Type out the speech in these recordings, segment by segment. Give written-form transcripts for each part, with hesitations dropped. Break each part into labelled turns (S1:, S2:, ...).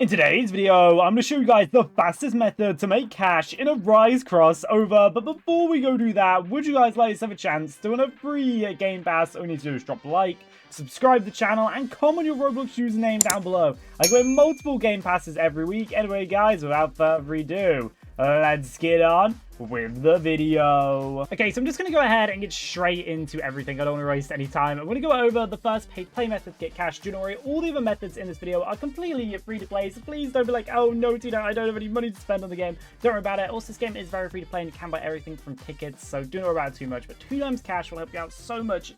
S1: In today's video, I'm going to show you guys the fastest method to make cash in a Rise crossover. But before we go do that, would you guys like to have a chance to win a free Game Pass? All you need to do is drop a like, subscribe to the channel, and comment your Roblox username down below. I give away multiple Game Passes every week. Anyway, guys, without further ado, let's get on with the video. Okay, so I'm just going to go ahead and get straight into everything. I don't want to waste any time. I'm going to go over the first paid play method to get cash. Do not worry, all the other methods in this video are completely free to play, so please don't be like, oh no, Tito, I don't have any money to spend on the game. Don't worry about it. Also, this game is very free to play and you can buy everything from tickets, so do not worry about it too much. But 2 times cash will help you out so much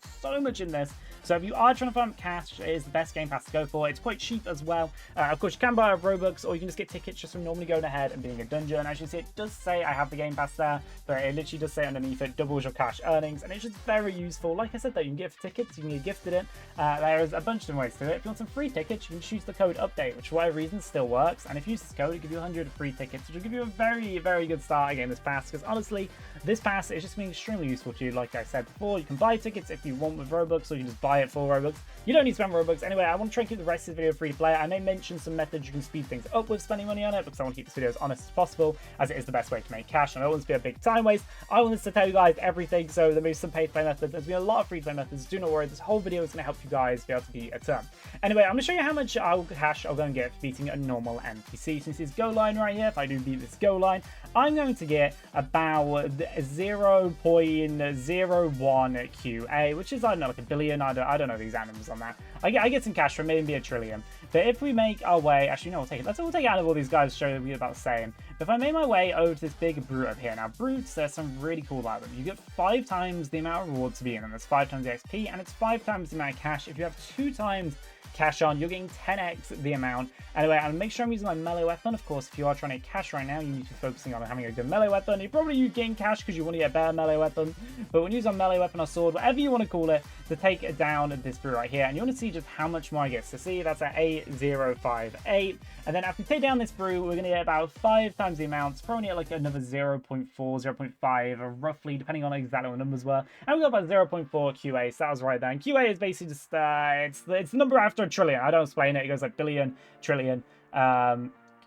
S1: in this. So if you are trying to farm cash, it is the best Game Pass to go for. It's quite cheap as well. Of course, you can buy a Robux, or you can just get tickets just from normally going ahead and being a dungeon. As you can see, it does say I have the Game Pass there, but it literally does say underneath it doubles your cash earnings, and it's just very useful. Like I said, though, you can get tickets, you can get gifted it. There is a bunch of different ways to do it. If you want some free tickets, you can choose the code update, which for whatever reason still works. And if you use this code, it'll give you 100 free tickets, which will give you a very, very good start again this pass. Because honestly, this pass is just being extremely useful to you. Like I said before, you can buy tickets if you want with Robux, or you can just buy it for Robux. You don't need to spend Robux. Anyway, I want to try and keep the rest of the video free to play. I may mention some methods you can speed things up with spending money on it, because I want to keep this video as honest as possible, as it is the best way to make cash, and I don't want it to be a big time waste. I want to tell you guys everything, so there may be some paid play methods. There's been a lot of free play methods. Do not worry, this whole video is going to help you guys be able to beat a ton. Anyway, I'm going to show you how much cash I'll go and get for beating a normal NPC. Since this goal line right here, if I do beat this goal line, I'm going to get about 0.01 QA, which is, I don't know, like a billion. I don't know the exact numbers on that. I get some cash from maybe a trillion. But if we make our way, actually, no, we'll take it. We'll take it out of all these guys to show you about the same. But if I make my way over to this big brute up here, now brutes, there's some really cool about them. You get 5 times the amount of rewards to be in them. It's 5 times the XP, and it's 5 times the amount of cash. If you have 2 times cash on, you're getting 10x the amount. Anyway, I'll make sure I'm using my melee weapon. Of course, if you are trying to get cash right now, you need to be focusing on having a good melee weapon. You're probably getting cash because you want to get a better melee weapon. But when you use a melee weapon or sword, whatever you want to call it, to take down this brute right here, and you want to see just how much more I get. So see, that's at 8058. And then after we take down this brute, we're going to get about 5 times the amount. It's probably at like another 0.4, 0.5, or roughly, depending on exactly what the numbers were. And we got about 0.4 QA, so that was right there. And QA is basically just, it's the number after a trillion. I don't explain it. It goes like billion, trillion.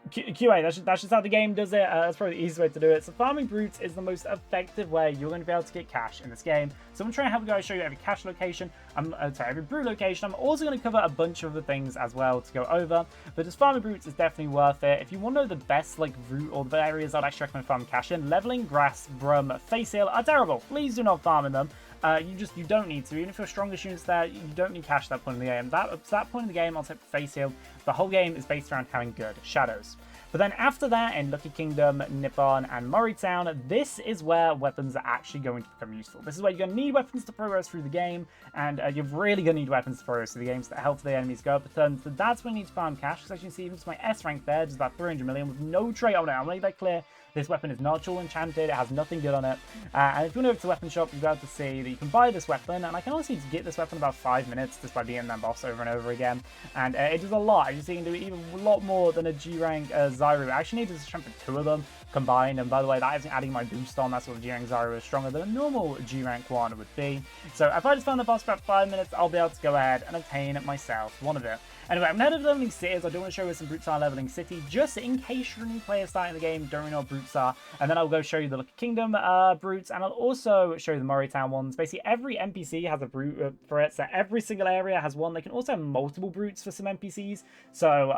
S1: QA, that's just how the game does it. That's probably the easiest way to do it. So farming brutes is the most effective way you're going to be able to get cash in this game. So I'm going to try and have you guys show you every cash location. Every brute location. I'm also going to cover a bunch of other things as well to go over. But just farming brutes is definitely worth it. If you want to know the best like route or the areas I'd actually recommend farming cash in, leveling, grass, brum, face heal are terrible. Please do not farm in them. You don't need to. Even if you're strongest units there, you don't need cash at that point in the game. At that point in the game, I'll take face heal. The whole game is based around having good shadows. But then after that, in Lucky Kingdom, Nippon, and Murraytown, this is where weapons are actually going to become useful. This is where you're going to need weapons to progress through the game, and you're really going to need weapons to progress through the game so that help the enemies go up a ton. So that's when you need to farm cash, because as you can see, even just my S rank there, just about 300 million with no trait on it. I'll make that clear. This weapon is not at all enchanted, it has nothing good on it. And if you want to go to the weapon shop, you'll be able to see that you can buy this weapon, and I can honestly get this weapon in about 5 minutes just by beating that boss over and over again. And it does a lot. As you see, you can do even a lot more than a G rank Zyru. I actually need to strengthen 2 of them combined, and by the way, that isn't adding my boost on. That's what G rank Zyru is stronger than a normal G rank one would be. So if I just find the boss for about 5 minutes, I'll be able to go ahead and obtain myself one of it. Anyway, I'm ahead of leveling cities. I do want to show you some brutes are leveling city, just in case you're a new player starting the game, don't really know what brutes are. And then I'll go show you the Lucky Kingdom brutes, and I'll also show you the Murraytown ones. Basically, every NPC has a brute for it, so every single area has one. They can also have multiple brutes for some NPCs. So,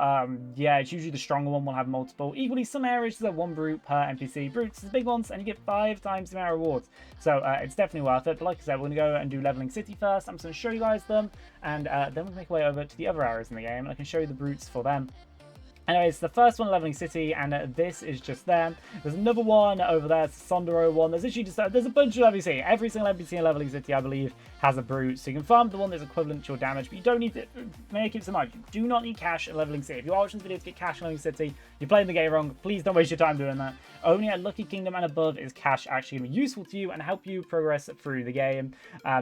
S1: yeah, it's usually the stronger one will have multiple. Equally, some areas just have 1 brute per NPC. Brutes are the big ones, and you get 5 times the amount of rewards. So, it's definitely worth it. But like I said, we're going to go and do leveling city first. I'm just going to show you guys them, and then we'll make our way over to the other areas in the game, and I can show you the brutes for them. Anyways, the first one, leveling city, and this is just them. There's another one over there, it's the Sondoro one. There's literally just there's a bunch of NPC. Every single NPC in leveling city, I believe, has a brute. So you can farm the one that's equivalent to your damage, but you don't need to. May I keep this in mind? You do not need cash in leveling city. If you're watching this video to get cash in leveling city, you're playing the game wrong. Please don't waste your time doing that. Only at Lucky Kingdom and above is cash actually going to be useful to you and help you progress through the game.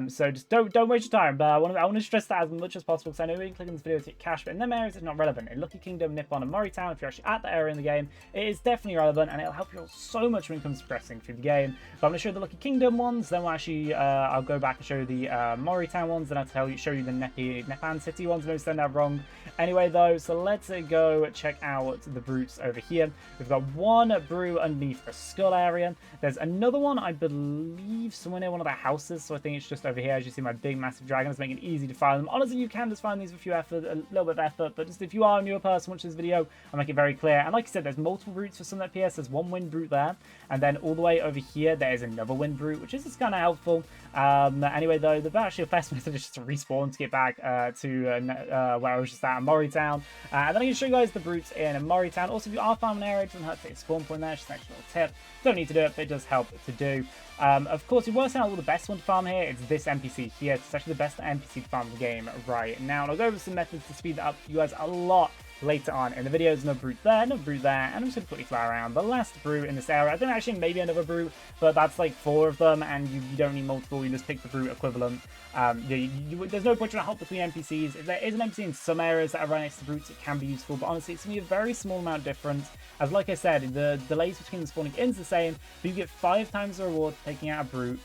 S1: So just don't waste your time. But I want to stress that as much as possible, because I know we can click on this video to get cash, but in them areas it's not relevant. In Lucky Kingdom, Nippon, and Mori Town, if you're actually at the area in the game, it is definitely relevant, and it'll help you out so much when it comes to progressing through the game. But I'm going to show the Lucky Kingdom ones, then we'll actually, I'll go back and show the Mori Town ones, then I'll show you the Nepan City ones. No, saying that wrong. Anyway, though, so let's go check out the brutes over here. We've got one brew underneath the skull area. There's another one, I believe, somewhere near one of the houses, so I think it's just over here. As you see, my big, massive dragons, making it easy to find them. Honestly, you can just find these with a little bit of effort, but just if you are a newer person watching this video, I'll make it very clear. And like I said, there's multiple brutes for some FPS. There's one wind brute there, and then all the way over here, there's another wind brute, which is just kind of helpful. Anyway, though, the actually best method is just to respawn to get back to where I was just at, Mori Town. And then I can show you guys the brutes in Mori Town. Also, if you are farming an area, it doesn't hurt to take a spawn point there. It's just an extra little tip. Don't need to do it, but it does help to do. Of course, if you want to out all the best one to farm here, it's this NPC here. It's actually the best NPC to farm in the game right now. And I'll go over some methods to speed that up for you guys a lot later on in the videos. No brute there, no brute there, and I'm just going to quickly fly around. The last brute in this area, I think actually maybe another brute, but that's like 4 of them, and you don't need multiple, you just pick the brute equivalent. There's no point trying to hop between NPCs. If there is an NPC in some areas that are right next to brutes, it can be useful, but honestly, it's going to be a very small amount difference. As like I said, the delays between the spawning is the same, but you get 5 times the reward for taking out a brute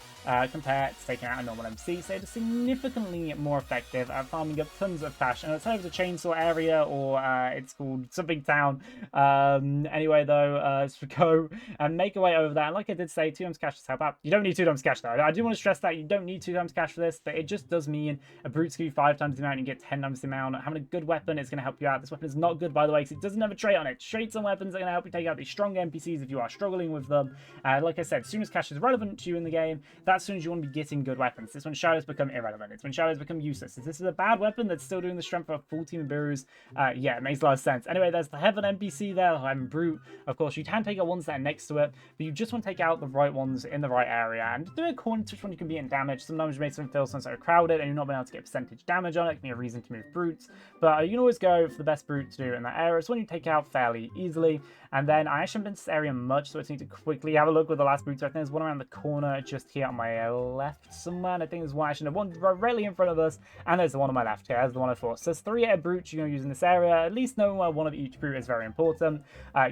S1: compared to taking out a normal MC, so it's significantly more effective at farming up tons of cash. And it's either the chainsaw area or it's called something town. Anyway, though, let's go and make our way over there. And like I did say, 2 times cash does help out. You don't need 2 times cash though. I do want to stress that you don't need 2 times cash for this, but it just does mean a brute's give you 5 times the amount and you get 10 times the amount. Having a good weapon is going to help you out. This weapon is not good, by the way, because it doesn't have a trait on it. Traits and weapons are going to help you take out these strong NPCs if you are struggling with them. Like I said, as soon as cash is relevant to you in the game, that's as soon as you want to be getting good weapons. This when shadows become irrelevant. It's when shadows become useless. If this is a bad weapon that's still doing the strength of a full team of Burus, yeah, it makes a lot of sense. Anyway, there's the Heaven NPC there, the Heaven Brute. Of course, you can take out ones that are next to it, but you just want to take out the right ones in the right area, and do it according to which one you can be in damage. Sometimes you may feel so crowded and you're not being able to get percentage damage on it. It can be a reason to move brutes, but you can always go for the best brute to do in that area. It's one you take out fairly easily. And then I actually haven't been to this area much, so I just need to quickly have a look with the last brute. So I think there's one around the corner just here on my left somewhere. And I think there's one actually, one directly in front of us, and there's the one on my left here. There's the one I thought. So there's 3 brutes you're going to use in this area. At least knowing where one of each brute is very important.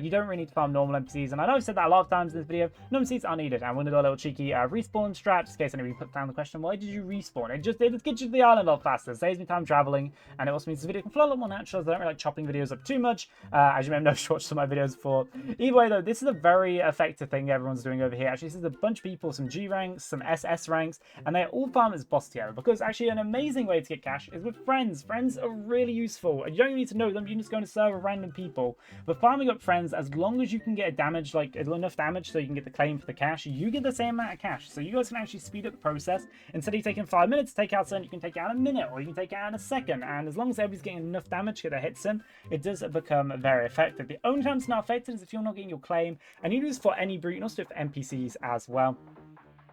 S1: You don't really need to farm normal NPCs, and I know I've said that a lot of times in this video. Normal NPCs are needed. I'm going to do a little cheeky respawn strat, just in case anybody put down the question, why did you respawn? It just gets you to the island a lot faster. It saves me time traveling, and it also means the video can flow a lot more natural, so I don't really like chopping videos up too much. As you may have noticed, watched some of my videos before. Either way, though, this is a very effective thing everyone's doing over here. Actually, this is a bunch of people, some G ranks, some SS ranks, and they all farm as boss together, because actually an amazing way to get cash is with friends. Friends are really useful, and you don't even need to know them. You can just go and serve random people. But farming up friends, as long as you can get a damage, like enough damage so you can get the claim for the cash, you get the same amount of cash. So you guys can actually speed up the process. Instead of taking 5 minutes to take out something, you can take it out in a minute, or you can take it out in a second. And as long as everybody's getting enough damage to get their hits in, it does become very effective. The only time it's not effective is if you're not getting your claim, and you do this for any brute, you can also do it for NPCs as well.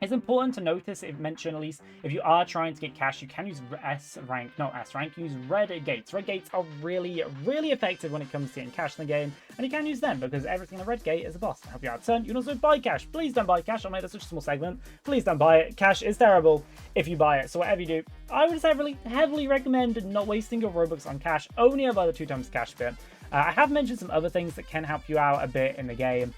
S1: It's important to notice, mention at least, if you are trying to get cash, you can use S rank, you use red gates. Red gates are really, really effective when it comes to getting cash in the game, and you can use them because everything in a red gate is a boss to help you out a turn. You can also buy cash. Please don't buy cash. I made such a small segment. Please don't buy it. Cash is terrible if you buy it. So whatever you do, I would heavily recommend not wasting your Robux on cash. Only about the 2 times cash bit. I have mentioned some other things that can help you out a bit in the game.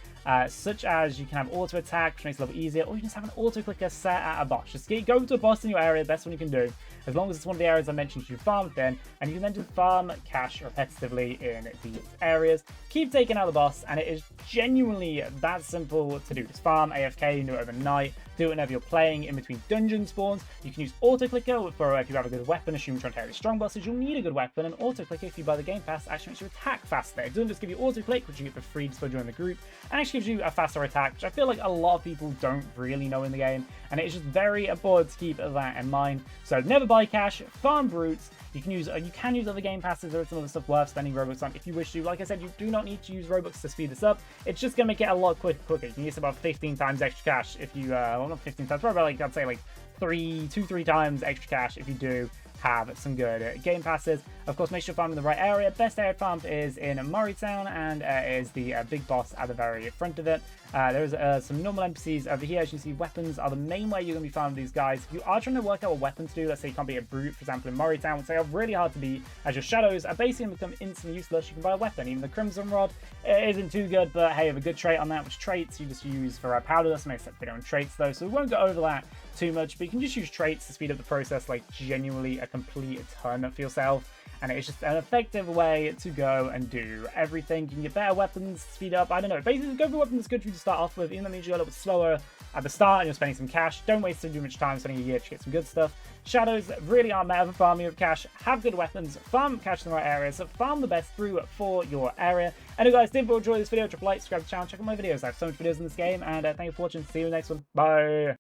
S1: Such as you can have auto attack, which makes it a little easier, or you can just have an auto clicker set at a boss. Just go to a boss in your area, the best one you can do, as long as it's one of the areas I mentioned you farm within, and you can then just farm cash repetitively in these areas. Keep taking out the boss, and it is genuinely that simple to do. Just farm AFK, you can do it overnight, do it whenever you're playing in between dungeon spawns. You can use auto clicker for if you have a good weapon, assuming you're trying to take out strong bosses, you'll need a good weapon, and auto clicker, if you buy the game pass, actually makes you attack faster. It doesn't just give you auto click, which you get for free just by joining the group, and actually gives you a faster attack, which I feel like a lot of people don't really know in the game, and it's just very important to keep that in mind. So never buy cash, farm brutes. You can use other game passes or some other stuff worth spending Robux on if you wish to. Like I said, you do not need to use Robux to speed this up. It's just gonna make it a lot quicker. You can use about 15 times extra cash if you well, not 15 times, probably like I'd say like 3 times extra cash if you do have some good game passes. Of course, make sure you farm in the right area. Best area farm is in Murraytown, and is the big boss at the very front of it. There's some normal NPCs over here. As you see, weapons are the main way you're going to be farming these guys. If you are trying to work out what weapons to do, let's say you can't be a brute, for example, in Murraytown, which they are really hard to beat, as your shadows are basically going to become instantly useless. You can buy a weapon. Even the Crimson Rod isn't too good, but hey, you have a good trait on that, which traits you just use for powder dust. Makes a video on traits though, so we won't go over that too much, but you can just use traits to speed up the process, like genuinely a complete ton for yourself. And it's just an effective way to go and do everything. You can get better weapons, speed up, I don't know. Basically, go for a weapon that's good for you to start off with, even though it means you're a little bit slower at the start and you're spending some cash. Don't waste too much time spending a year to get some good stuff. Shadows really aren't meta for farming of cash. Have good weapons, farm cash in the right areas, farm the best through for your area. Anyway, guys, if you enjoyed this video, drop a like, subscribe to the channel, check out my videos. I have so much videos in this game, and thank you for watching. See you in the next one. Bye.